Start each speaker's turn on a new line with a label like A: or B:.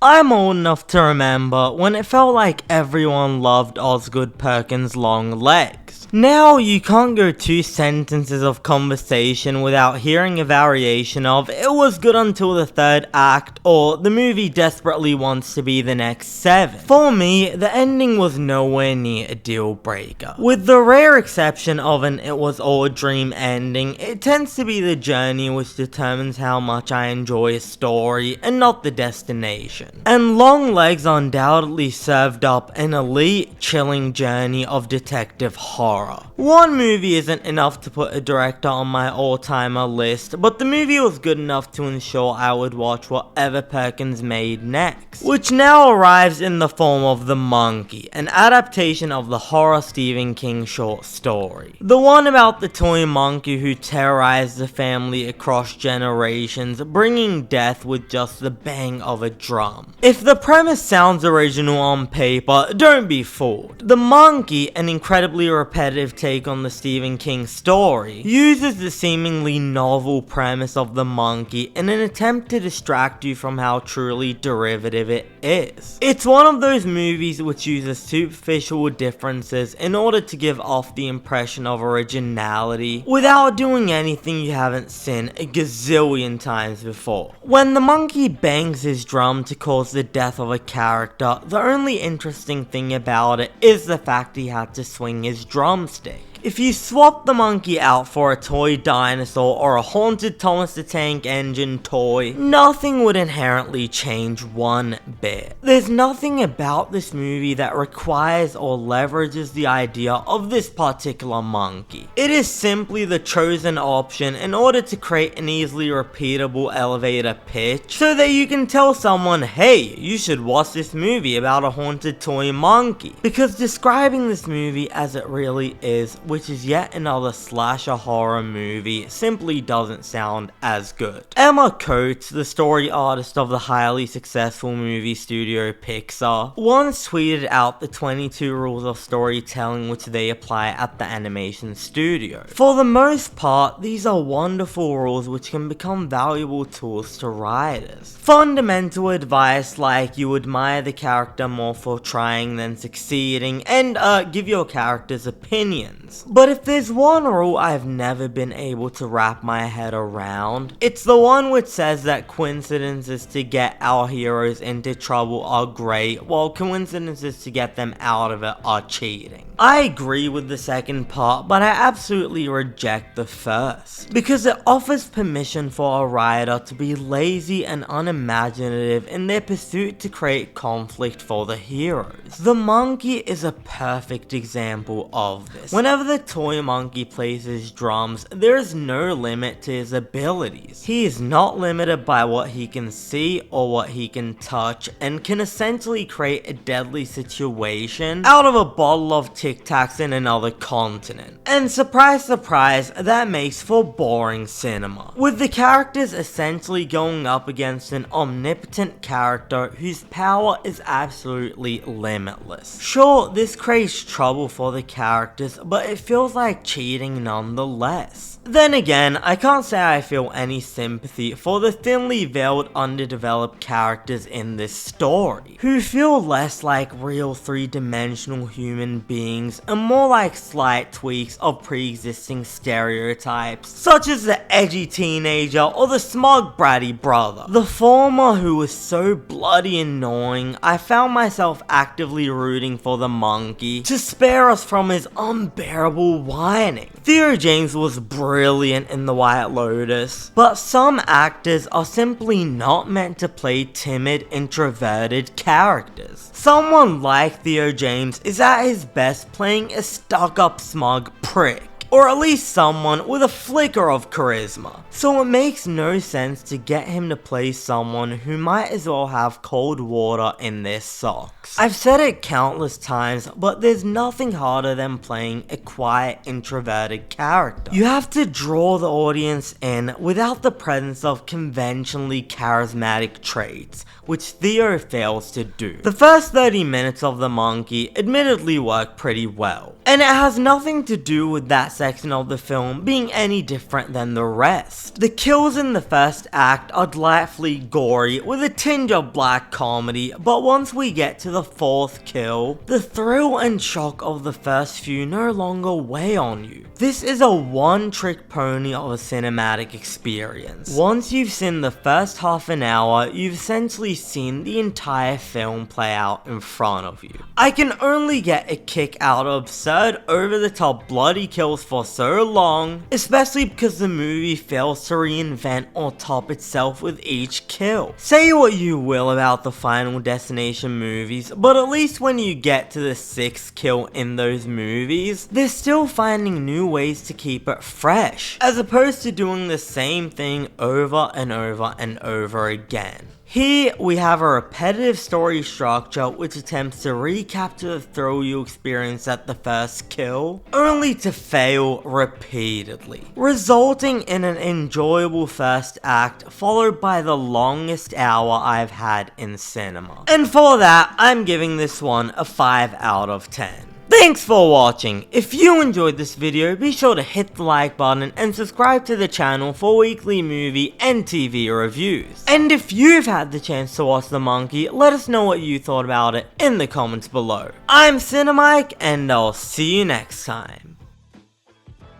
A: I'm old enough to remember when it felt like everyone loved Oz Perkins' Longlegs. Now you can't go 2 sentences of conversation without hearing a variation of "it was good until the 3rd act" or "the movie desperately wants to be the next 7. For me, the ending was nowhere near a deal breaker. With the rare exception of an "it was all a dream" ending, it tends to be the journey which determines how much I enjoy a story and not the destination. And Longlegs undoubtedly served up an elite, chilling journey of detective horror. One movie isn't enough to put a director on my all-timer list, but the movie was good enough to ensure I would watch whatever Perkins made next, which now arrives in the form of The Monkey, an adaptation of the horror Stephen King short story. The one about the toy monkey who terrorized the family across generations, bringing death with just the bang of a drum. If the premise sounds original on paper, don't be fooled. The Monkey, an incredibly repetitive take on the Stephen King story, uses the seemingly novel premise of the monkey in an attempt to distract you from how truly derivative it is. It's one of those movies which uses superficial differences in order to give off the impression of originality without doing anything you haven't seen a gazillion times before. When the monkey bangs his drum to cause the death of a character, the only interesting thing about it is the fact he had to swing his drumstick. If you swap the monkey out for a toy dinosaur or a haunted Thomas the Tank Engine toy, nothing would inherently change one bit. There's nothing about this movie that requires or leverages the idea of this particular monkey. It is simply the chosen option in order to create an easily repeatable elevator pitch so that you can tell someone, hey, you should watch this movie about a haunted toy monkey. Because describing this movie as it really is, which is yet another slasher horror movie, simply doesn't sound as good. Emma Coates, the story artist of the highly successful movie studio Pixar, once tweeted out the 22 rules of storytelling which they apply at the animation studio. For the most part, these are wonderful rules which can become valuable tools to writers. Fundamental advice like you admire the character more for trying than succeeding, and give your characters opinions. But if there's one rule I've never been able to wrap my head around, it's the one which says that coincidences to get our heroes into trouble are great, while coincidences to get them out of it are cheating. I agree with the second part, but I absolutely reject the first, because it offers permission for a writer to be lazy and unimaginative in their pursuit to create conflict for the heroes. The monkey is a perfect example of this. Whenever the toy monkey plays his drums, there is no limit to his abilities. He is not limited by what he can see or what he can touch, and can essentially create a deadly situation out of a bottle of Tic Tacs in another continent. And surprise surprise, that makes for boring cinema, with the characters essentially going up against an omnipotent character whose power is absolutely limitless. Sure, this creates trouble for the characters, but it feels like cheating nonetheless. Then again, I can't say I feel any sympathy for the thinly veiled, underdeveloped characters in this story, who feel less like real 3-dimensional human beings and more like slight tweaks of pre-existing stereotypes, such as the edgy teenager or the smug bratty brother. The former, who was so bloody annoying, I found myself actively rooting for the monkey to spare us from his unbearable whining. Theo James was brilliant in The White Lotus, but some actors are simply not meant to play timid, introverted characters. Someone like Theo James is at his best playing a stuck-up smug prick, or at least someone with a flicker of charisma. So it makes no sense to get him to play someone who might as well have cold water in their socks. sucks. I've said it countless times, but there's nothing harder than playing a quiet, introverted character. You have to draw the audience in without the presence of conventionally charismatic traits, which Theo fails to do. The first 30 minutes of The Monkey admittedly work pretty well, and it has nothing to do with that section of the film being any different than the rest. The kills in the first act are delightfully gory with a tinge of black comedy, but once we get to the fourth kill, the thrill and shock of the first few no longer weigh on you. This is a one-trick pony of a cinematic experience. Once you've seen the first half an hour, you've essentially seen the entire film play out in front of you. I can only get a kick out of absurd, over-the-top bloody kills for so long, especially because the movie fails to reinvent or top itself with each kill. Say what you will about the Final Destination movies, but at least when you get to the 6th kill in those movies, they're still finding new ways to keep it fresh, as opposed to doing the same thing over and over and over again. Here, we have a repetitive story structure which attempts to recapture the thrill you experienced at the first kill, only to fail repeatedly, resulting in an enjoyable first act followed by the longest hour I've had in cinema. And for that, I'm giving this one a 5 out of 10. Thanks for watching. If you enjoyed this video, be sure to hit the like button and subscribe to the channel for weekly movie and TV reviews. And if you've had the chance to watch The Monkey, let us know what you thought about it in the comments below. I'm Cinemike, and I'll see you next time.